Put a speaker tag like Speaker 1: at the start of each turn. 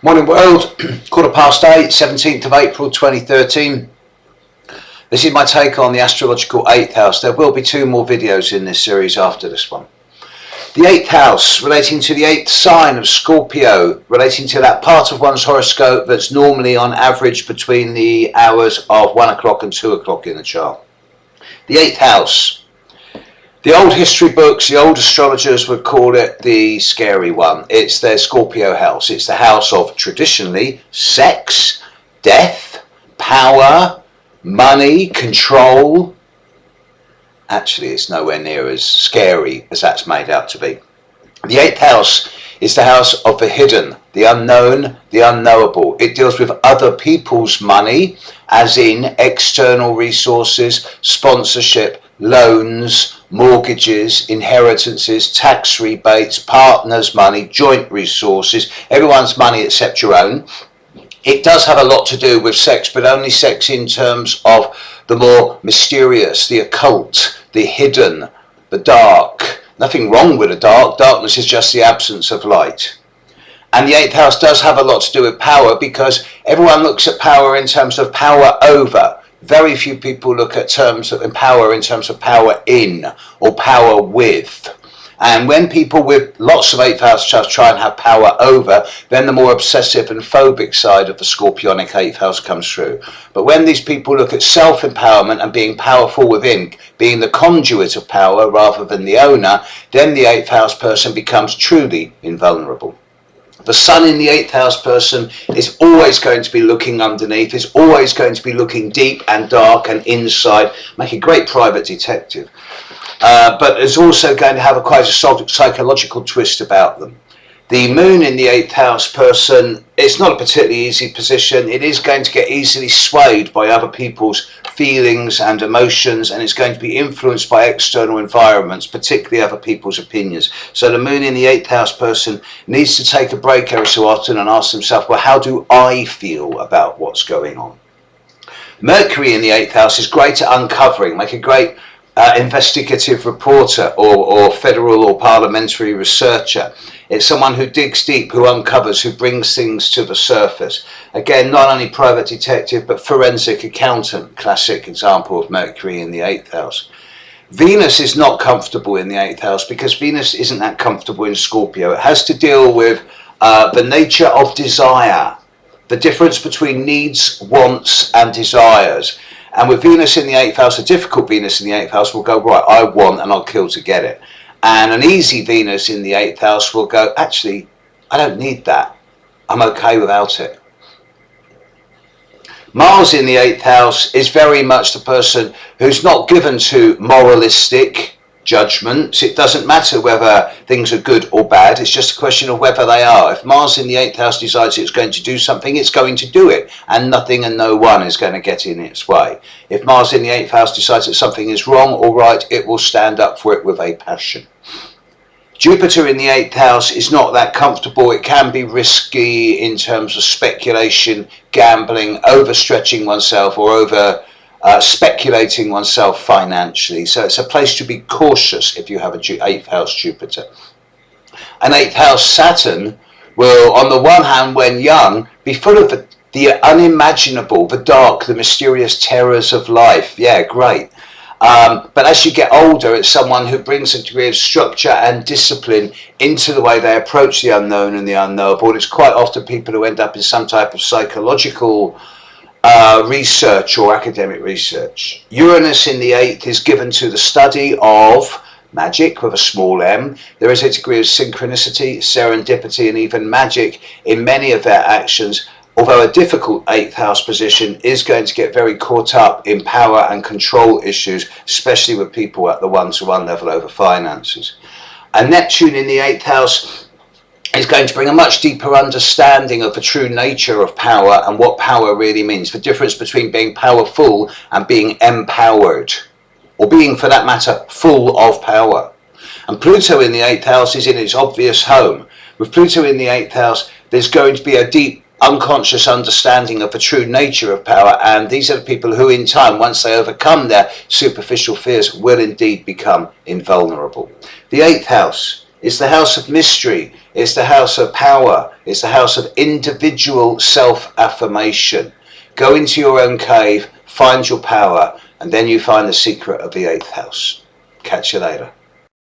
Speaker 1: Morning world, 8:15, 17th of April 2013. This is my take on the astrological 8th house. There will be 2 more videos in this series after this one. The 8th house, relating to the 8th sign of Scorpio, relating to that part of one's horoscope that's normally on average between the hours of 1 o'clock and 2 o'clock in the chart. The 8th house. The old history books, the old astrologers would call it the scary one. It's their Scorpio house. It's the house of, traditionally, sex, death, power, money, control. Actually, it's nowhere near as scary as that's made out to be. The 8th house is the house of the hidden, the unknown, the unknowable. It deals with other people's money, as in external resources, sponsorship, loans, mortgages, inheritances, tax rebates, partners' money, joint resources, everyone's money except your own. It does have a lot to do with sex, but only sex in terms of the more mysterious, the occult, the hidden, the dark. Nothing wrong with the dark. Darkness is just the absence of light. And the 8th house does have a lot to do with power, because everyone looks at power in terms of power over. Very few people look at terms of power in terms of power in or power with. And when people with lots of 8th house charts try and have power over, then the more obsessive and phobic side of the Scorpionic 8th house comes through. But when these people look at self-empowerment and being powerful within, being the conduit of power rather than the owner, then the 8th house person becomes truly invulnerable. The sun in the 8th house person is always going to be looking underneath, is always going to be looking deep and dark and inside, make a great private detective. But is also going to have quite a psychological twist about them. The moon in the 8th house person, it's not a particularly easy position. It is going to get easily swayed by other people's feelings and emotions, and it's going to be influenced by external environments, particularly other people's opinions. So the moon in the 8th house person needs to take a break every so often and ask themselves, well, how do I feel about what's going on? Mercury in the 8th house is great at uncovering, make a great investigative reporter or federal or parliamentary researcher. It's someone who digs deep, who uncovers, who brings things to the surface. Again, not only private detective, but forensic accountant, classic example of Mercury in the 8th house. Venus is not comfortable in the 8th house because Venus isn't that comfortable in Scorpio. It has to deal with the nature of desire, the difference between needs, wants and desires. And with Venus in the 8th house, a difficult Venus in the 8th house will go, right, I want and I'll kill to get it. And an easy Venus in the 8th house will go, actually, I don't need that. I'm okay without it. Mars in the 8th house is very much the person who's not given to moralistic judgments. It doesn't matter whether things are good or bad. It's just a question of whether they are. If Mars in the 8th house decides it's going to do something, it's going to do it, and nothing and no one is going to get in its way. If Mars in the 8th house decides that something is wrong or right, it will stand up for it with a passion. Jupiter in the 8th house is not that comfortable. It can be risky in terms of speculation, gambling, overstretching oneself, or speculating oneself financially. So it's a place to be cautious if you have a 8th house Jupiter. An 8th house Saturn will, on the one hand, when young, be full of the unimaginable, the dark, the mysterious terrors of life. Yeah, great. But as you get older, it's someone who brings a degree of structure and discipline into the way they approach the unknown and the unknowable. And it's quite often people who end up in some type of psychological research or academic research. Uranus in the 8th is given to the study of magic with a small m. There is a degree of synchronicity, serendipity and even magic in many of their actions, although a difficult 8th house position is going to get very caught up in power and control issues, especially with people at the one-to-one level over finances. And Neptune in the 8th house is going to bring a much deeper understanding of the true nature of power and what power really means, the difference between being powerful and being empowered, or being, for that matter, full of power. And Pluto in the 8th house is in its obvious home. With Pluto in the 8th house, there's going to be a deep unconscious understanding of the true nature of power, and these are the people who in time, once they overcome their superficial fears, will indeed become invulnerable. The 8th house is the house of mystery. It's the house of power. It's the house of individual self-affirmation. Go into your own cave, find your power, and then you find the secret of the 8th house. Catch you later.